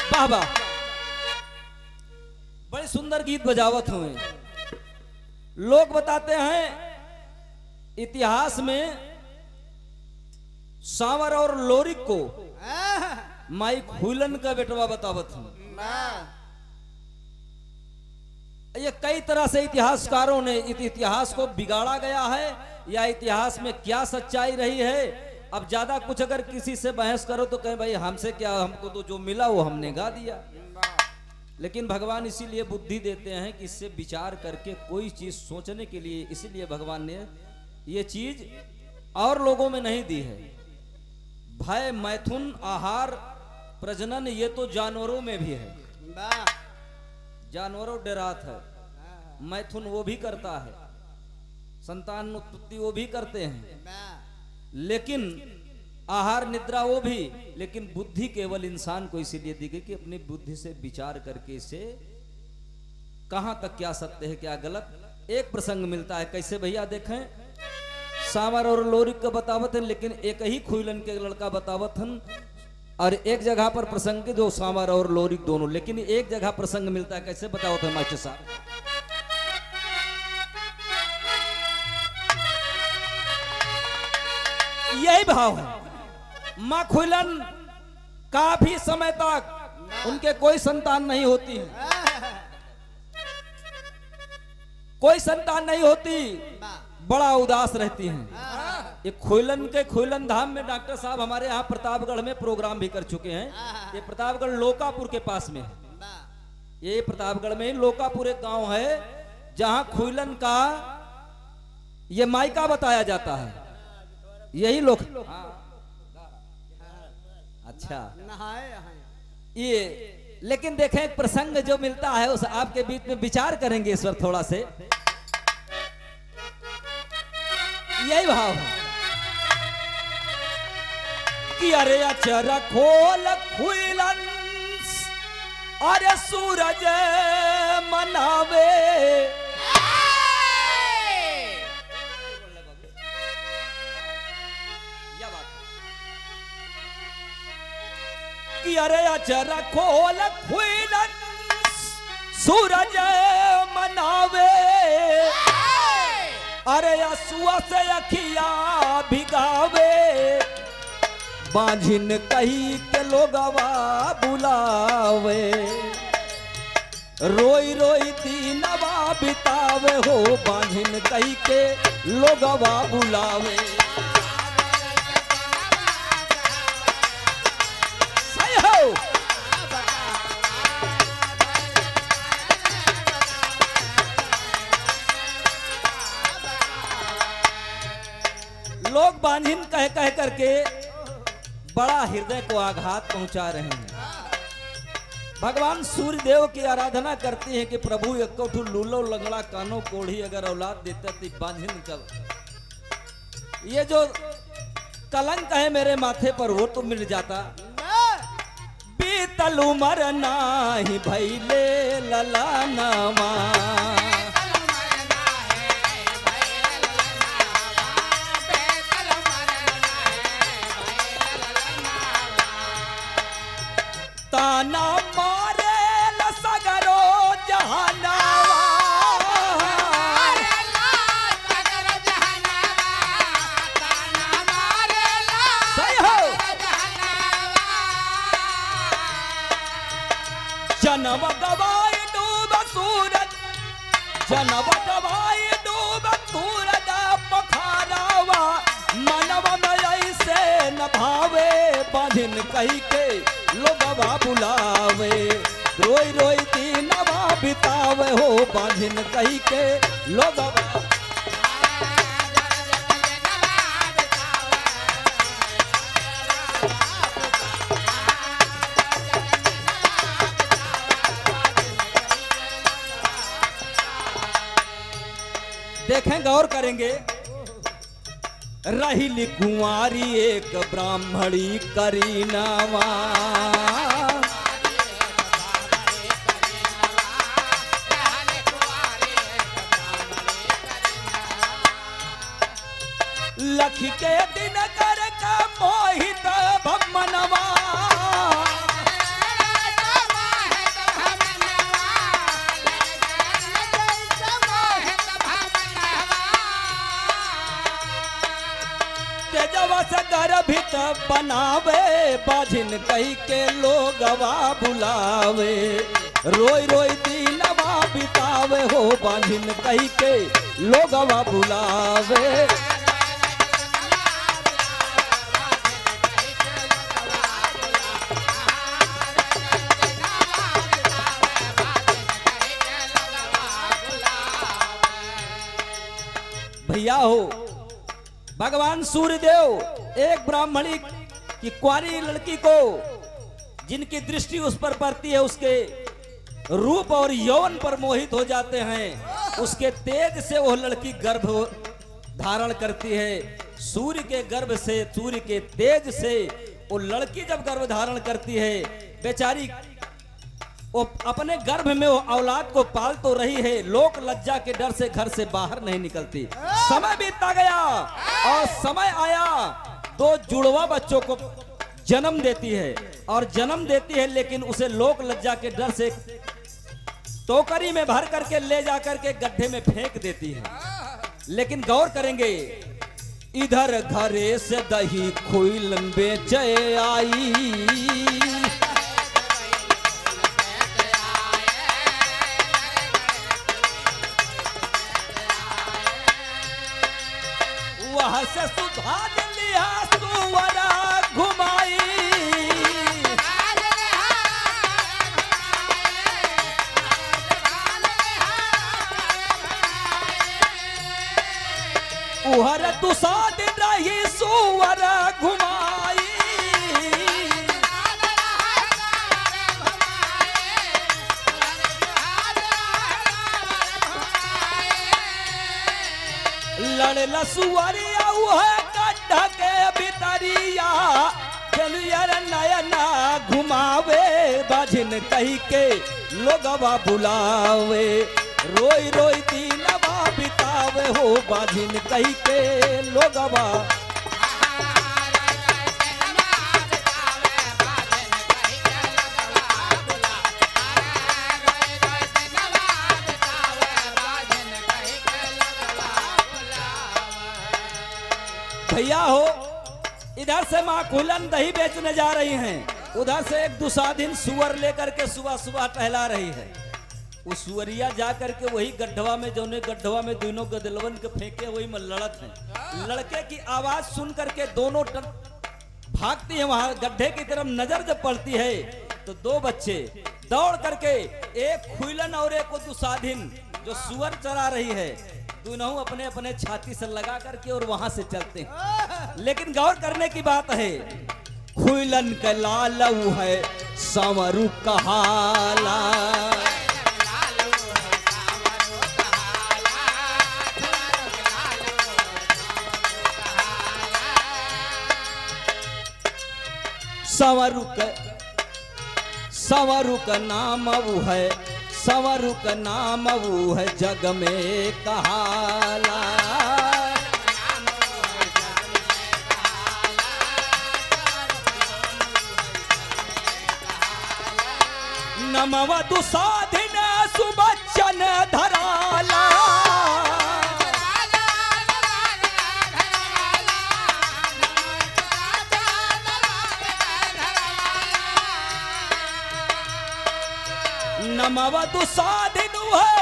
वाह वाह, बड़े सुंदर गीत बजावत हुए। लोग बताते हैं इतिहास में सांवर और लोरिक को माई खुलन का बेटवा बतावत हूं। ये कई तरह से इतिहासकारों ने इतिहास को बिगाड़ा गया है, या इतिहास में क्या सच्चाई रही है। अब ज्यादा कुछ अगर किसी से बहस करो तो कहें भाई हमसे क्या, हमको तो जो मिला वो हमने गा दिया। लेकिन भगवान इसीलिए बुद्धि देते हैं कि इससे विचार करके कोई चीज सोचने के लिए, इसीलिए भगवान ने ये चीज और लोगों में नहीं दी है। भय, मैथुन, आहार, प्रजनन ये तो जानवरों में भी है। जानवरों डरात है, मैथुन वो भी करता है, संतान उत्पत्ति वो भी करते हैं, लेकिन आहार निद्रा वो भी। लेकिन बुद्धि केवल इंसान को इसीलिए दी गई कि अपनी बुद्धि से विचार करके इसे कहां तक क्या सत्य है क्या गलत। एक प्रसंग मिलता है, कैसे भैया देखें, सांवर और लोरिक का बतावत है, लेकिन एक ही खुइलन के लड़का बतावत हन। और एक जगह पर प्रसंग जो सांवर और लोरिक दोनों, लेकिन एक जगह प्रसंग मिलता है, कैसे बतावत है मास्टर साहब। यही भाव है, मां खुइलन काफी समय तक उनके कोई संतान नहीं होती है, कोई संतान नहीं होती, बड़ा उदास रहती हैं। ये खुइलन के खुइलन धाम में डॉक्टर साहब हमारे यहाँ प्रतापगढ़ में प्रोग्राम भी कर चुके हैं। ये प्रतापगढ़ लोकापुर के पास में है। ये प्रतापगढ़ में लोकापुर एक गांव है जहां खुइलन का ये मायका बताया जाता है। यही लोग अच्छा ये, लेकिन देखें एक प्रसंग जो मिलता है उस आपके बीच में विचार करेंगे इस पर थोड़ा से। यही भाव है कि अरे अचर खोल खुइलन, अरे सूरज मनावे, कि अरे अचर खोल खुइलन, सूरज मनावे, अरे असुआ से अखिया भिगावे, बांझिन कही के लोगवा बुलावे, रोई रोई दीनवा बितावे हो, बांझिन कही के लोगवा बुलावे। सही हो, लोग बांझिन कह कह करके बड़ा हृदय को आघात पहुंचा रहे हैं। भगवान सूर्य देव की आराधना करते हैं कि प्रभु एक लूलो लंगड़ा कानो कोढ़ी अगर औलाद देता तो बांझिन का ये जो कलंक है मेरे माथे पर वो तो मिट जाता। बीतल उमर नाही भैले ललानवा, ताना मारे लसगरो जहानावा, सही हो, जनम गवाई डूब सूरज, जनम गवाई डूब सूरज पखारावा, मनव में ऐसे न भावे, बांधिन कही के लोगवा बुलावे, रोई रोई दीनवा बितावे हो, बांझिन कही के लोगवा। देखें, गौर करेंगे, रही कुंवारी एक ब्राह्मणी करीनावा, लख के दिन कर का मोहित भमनवा, बनावे, बाझिन कही के लोगवा बुलावे, रोई रोई दीनवा बितावे हो, बाझिन कही के लोगवा बुलावे। भैया हो, भगवान सूर्यदेव एक ब्राह्मणी की कुंवारी लड़की को जिनकी दृष्टि उस पर पड़ती है, उसके रूप और यौवन पर मोहित हो जाते हैं। उसके तेज से वह लड़की गर्भ धारण करती है। सूर्य के गर्भ से, सूर्य के तेज से वो लड़की जब गर्भ धारण करती है, बेचारी वो अपने गर्भ में वो औलाद को पाल तो रही है, लोक लज्जा के डर से घर से बाहर नहीं निकलती। समय बीतता गया और समय आया, दो जुड़वा बच्चों को जन्म देती है और जन्म देती है, लेकिन उसे लोक लज्जा के डर से टोकरी में भर करके ले जाकर के गड्ढे में फेंक देती है। लेकिन गौर करेंगे, इधर घरे से दही खुइलन बेचे आई, वहां से सुधा लिया सुवरा घुमाई, उहर तुसाद रही सुवर घुमाई, लड़ लसुवरिया उहे गड्ढा के भितरिया, चलियर नयना घुमावे, बाझिन कही के लोगवा बुलावे, रोई रोई दीनवा बितावे हो, बाझिन कही के लोगवा। भैया हो, इधर से माँ खुलन दही बेचने जा रही हैं, उधर से एक दुसाधिन सुअर लेकर के सुबह सुबह टहला रही है। उस सुअरिया जा करके वही गड्ढवा में, जौने गड्ढवा में दोनों गदलवन के फेंके, वही में लड़त है। लड़के की आवाज सुन करके दोनों भागती है। वहां गड्ढे की तरफ नजर जब पड़ती है तो दो बच्चे दौड़ करके, एक खुइलन और एक दुसाधिन जो सुअर चरा रही है, दोनों अपने अपने छाती से लगा करके और वहां से चलते हैं। लेकिन गौर करने की बात है, खुइलन का लालू है संवरू कहाला, संवरू का नाम वो है, संवरू का नाम वो है जग में कहाला, नमवा दुसाधिन सुबच्चन धराला, नमवा दुसाधिन है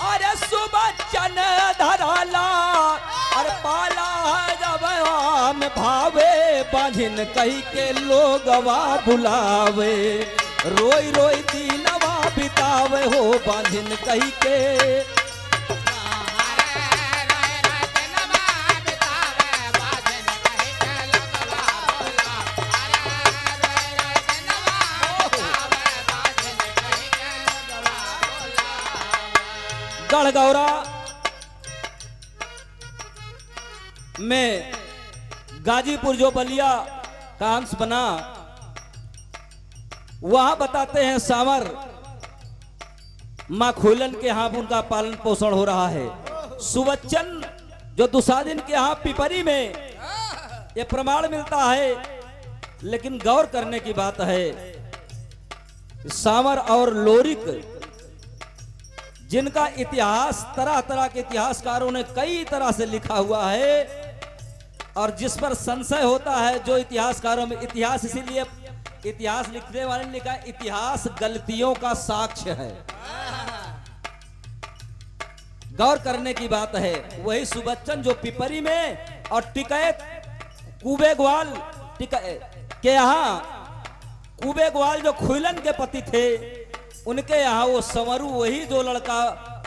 अरे सुबच्चन धराला, अरे पाला जब आम भावे, बांझिन कही के लोगवा बुलावे, रोई रोई दीनवा बितावे हो, बांझिन कही के। गढ़गौरा में गाजीपुर जो बलिया का अंश बना, वहां बताते हैं सांवर मां खुलन के यहाँ उनका पालन पोषण हो रहा है। सुबच्चन जो दुसाधिन के यहाँ पिपरी में, यह प्रमाण मिलता है। लेकिन गौर करने की बात है, सांवर और लोरिक जिनका इतिहास तरह तरह के इतिहासकारों ने कई तरह से लिखा हुआ है, और जिस पर संशय होता है, जो इतिहासकारों में, इतिहास इसीलिए इतिहास लिखने वाले ने लिखा, इतिहास गलतियों का साक्ष्य है। गौर करने की बात है। वही सुबच्चन जो पिपरी में और टिकैत कुबे ग्वाल के यहाँ, कुबे ग्वाल जो खुलन के पति थे, उनके यहाँ वो संवरू, वही जो लड़का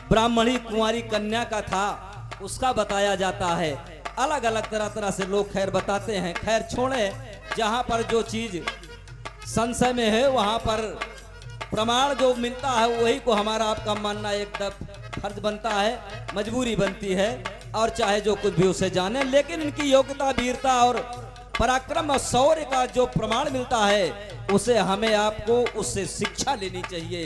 ब्राह्मणी कुंवारी कन्या का था, उसका बताया जाता है। अलग अलग तरह तरह से लोग खैर बताते हैं। खैर छोड़े, जहां पर जो चीज संशय में है वहां पर प्रमाण जो मिलता है वही को हमारा आपका मानना एकदम फर्ज बनता है, मजबूरी बनती है, और चाहे जो कुछ भी उसे जाने। लेकिन इनकी योग्यता, वीरता और पराक्रम और शौर्य का जो प्रमाण मिलता है, उसे हमें आपको उससे शिक्षा लेनी चाहिए,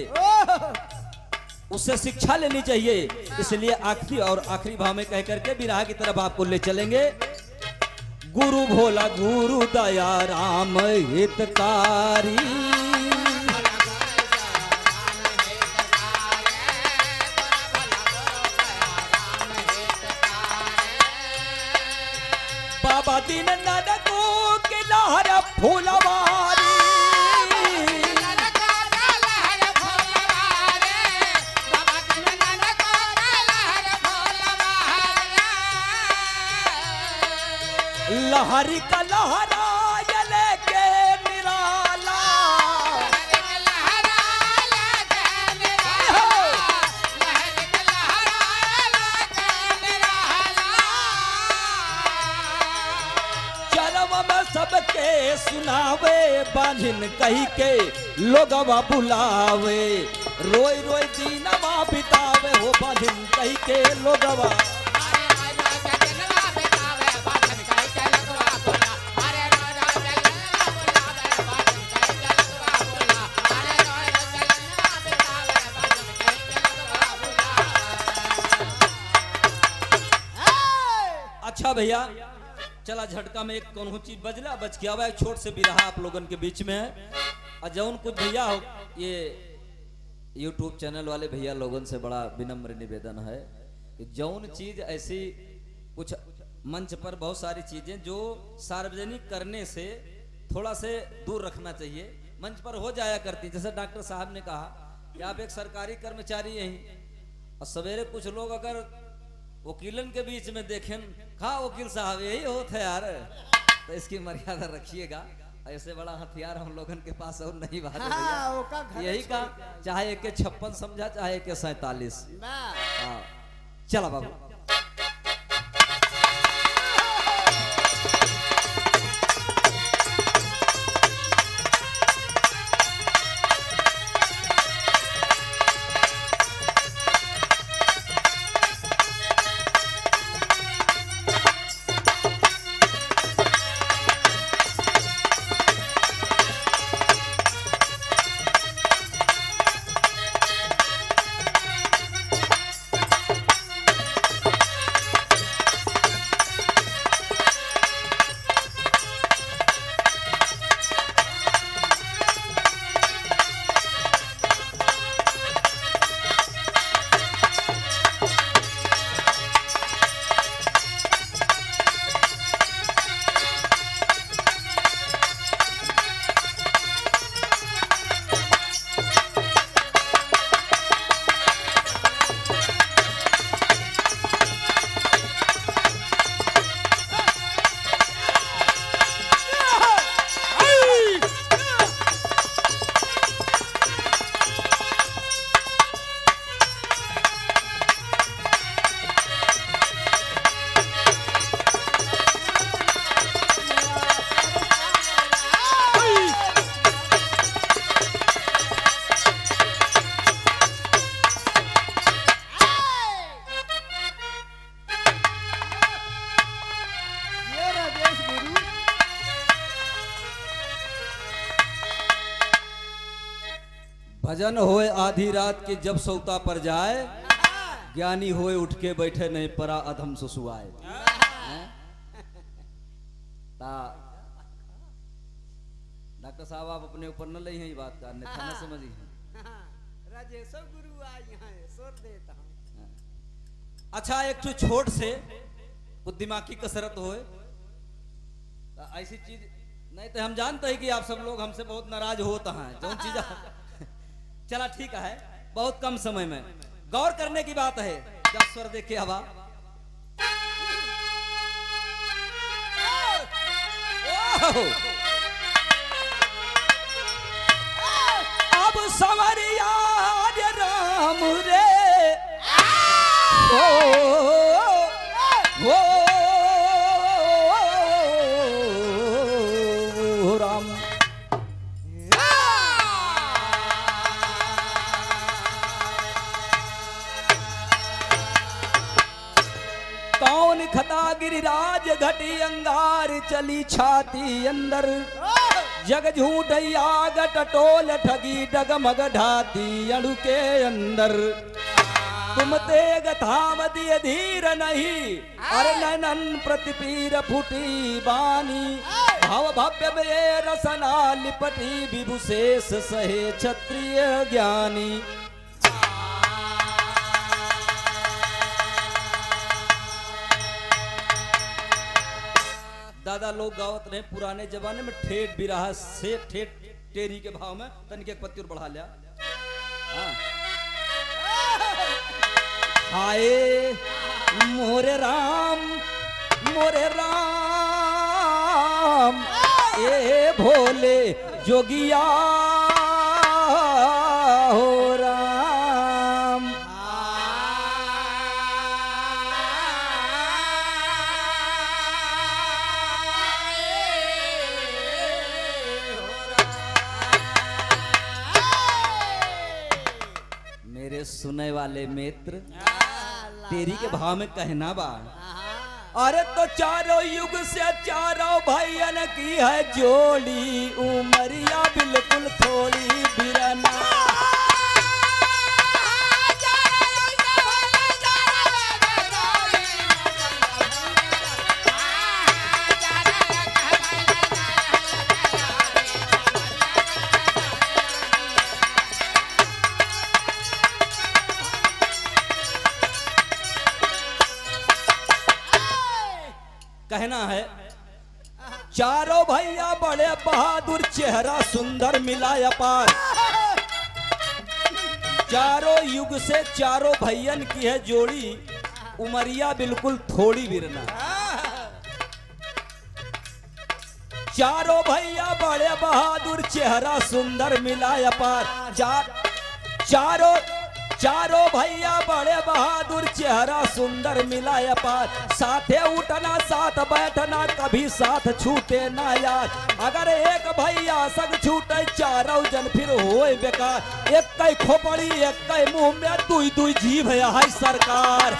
उससे शिक्षा लेनी चाहिए। इसलिए आखिरी भाव में कह करके विराह की तरफ आपको ले चलेंगे। गुरु भोला गुरु दया राम हितकारी, बाबा दीन नानको के लहर फूलवारी, लहरी का लहरा जले के निराला, चरम में सबके सुनावे, बांझिन कही के लोगवा बुलावे, रोई रोई दीनवा बितावे, हो बांझिन कही के लोगवा। अच्छा भैया, चला झटका में एक कौन चीज बजला बच गया हुआ, एक छोट से बिरहा आप लोगन के बीच में है। और जौन कुछ भैया हो, ये YouTube चैनल वाले भैया लोगन से बड़ा विनम्र निवेदन है कि जौन चीज ऐसी कुछ मंच पर बहुत सारी चीजें जो सार्वजनिक करने से थोड़ा से दूर रखना चाहिए, मंच पर हो जाया करती। जैसे डॉक्टर साहब ने कहा कि आप एक सरकारी कर्मचारी हैं, और सवेरे कुछ लोग अगर वकीलन के बीच में देखें, खा वकील साहब यही होता है यार, तो इसकी मर्यादा रखिएगा। ऐसे बड़ा हथियार हम लोगन के पास और नहीं बात है। यही का चाहे एक 56 समझा, चाहे एक 47। चला बाबू। भजन होए आधी रात की जब सौता पर जाए, ज्ञानी होए उठ के बैठे नहीं परा अधम सुसुआए। डॉक्टर साहब आप अपने ऊपर न ले हैं बात का, अन्यथा न समझी राजेश्वर गुरु आई हैं सोर देता हूं। अच्छा, एक तो छोट से कुछ दिमागी कसरत होए, ऐसी चीज नहीं तो हम जानते हैं कि आप सब लोग हमसे बहुत नाराज होता हैं जो चीज चला ठीक है, बहुत कम समय में गौर करने की बात है। जब स्वर देखे हवा अब संवरिया राम रे ओ राम कौन खता गिरिराज घटी अंगार चली छाती अंदर जग झूठैया गटोल ठगी डगमग ढाती अणु के अंदर तुम तेग थाम दिए धीर नहीं अरे नैनन प्रतिपीर फूटी बानी भव भव्य में रसना लिपटी विभुशेष सहे क्षत्रिय ज्ञानी। दादा लोग गावत रहे पुराने जमाने में ठेठ बिरहा से ठेठ टेरी के भाव में तनिक एक पत्ती और बढ़ा लिया। हाय मोरे राम ए भोले जोगिया हो राम। मेरे सुनने वाले मित्र तेरी के भाव में कहना बा अरे तो चारों युग से चारों भाइयन की है जोड़ी उमरिया बिल्कुल थोड़ी बिरना। कहना है चारों भैया बड़े बहादुर चेहरा सुंदर मिला अपार। चारों युग से चारों भैयन की है जोड़ी उमरिया बिल्कुल थोड़ी बिरना। चारों भैया बड़े बहादुर चेहरा सुंदर मिला अपार। चारों भैया बड़े बहादुर चेहरा सुंदर मिला अपार। साथे उठना साथ बैठना कभी साथ छूटे ना यार। अगर एक भैया संग छूटे चारों जन फिर होए बेकार। एक कई खोपड़ी एक कई मुंह में दुई दुई जीभ है सरकार।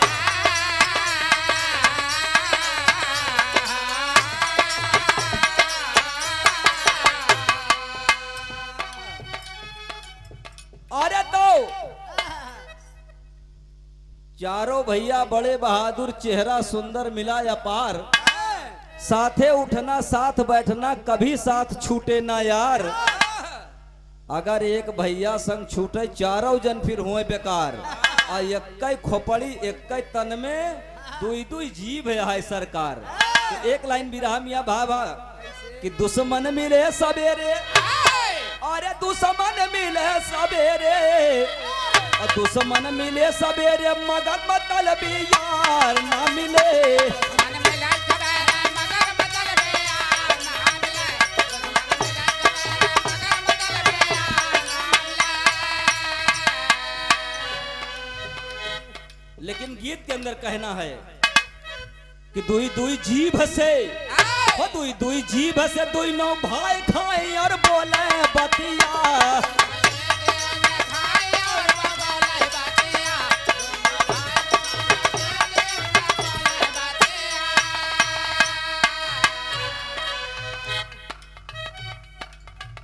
अरे तो चारों भैया बड़े बहादुर चेहरा सुंदर मिला अपार। साथे उठना साथ बैठना कभी साथ छूटे ना यार। अगर एक भैया संग छूटे चारों जन फिर हुए बेकार। आ एक खोपड़ी एक तन में दुई दुई जीभ है सरकार। तो एक लाइन बिरहा मिया भाभा कि दुश्मन मिले सवेरे अरे दुश्मन मिले सवेरे दुश्मन मिले सवेरे मगर मतलबी यार ना मिले। लेकिन गीत के अंदर कहना है कि दुई दुई जीभ से दुई दुई जीभ से दुई नौ भाई खाए और बोले बतिया।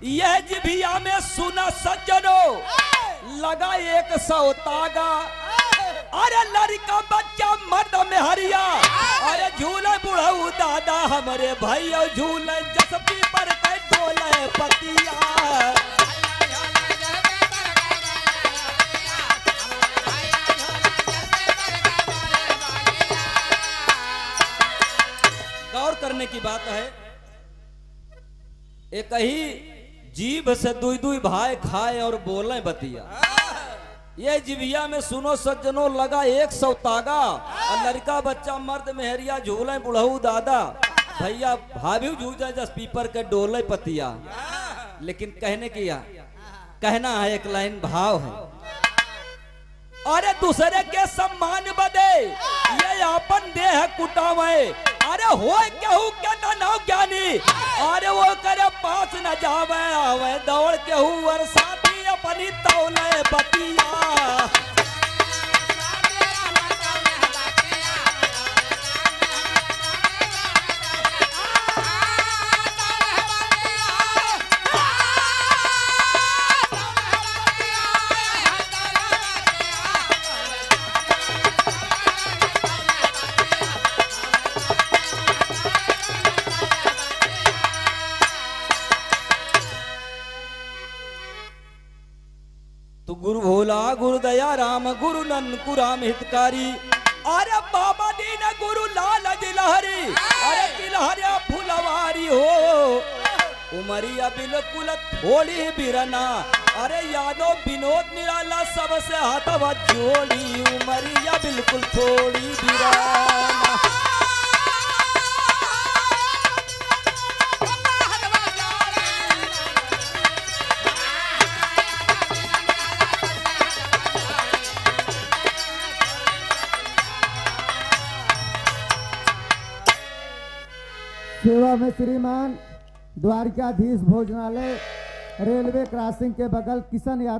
यह जिभिया में सुना सज्जनों लगा 100 तागा। अरे लड़का बच्चा मर्द में हरिया अरे झूले बुढ़ऊ दादा हमारे भाई झूले जसपी पर डोले पतिया। गौर करने की बात है एक ही जीभ से दुई दुई भाई खाए और बोले बतिया। ये जिभिया में सुनो सज्जनों लगा 100 तागा, और लड़का बच्चा मर्द मेहरिया झूले बुढ़ऊ दादा भैया भाभी झूझे जस पीपर के डोले पतिया। लेकिन कहना है एक लाइन भाव है, अरे दूसरे के सम्मान बदे ये अपन देह कुटावे, अरे हो केहू के नाव ज्ञानी, अरे वो करे पास न जावे आवे दौड़ केहू वर्षाती अपनी तौले बतिया। तो गुरु भोला गुरु दया राम गुरु ननकु राम हितकारी, अरे बाबा दीन गुरु लाल दिलहरी, अरे दिलहरिया फुलवारी हो उमरिया बिल्कुल थोड़ी बिरना, अरे यादो विनोद निराला सबसे हाथवा जोड़ी उमरिया बिल्कुल थोड़ी बिरना। सेवा में श्रीमान द्वारिकाधीश भोजनालय रेलवे क्रॉसिंग के बगल किशन यादव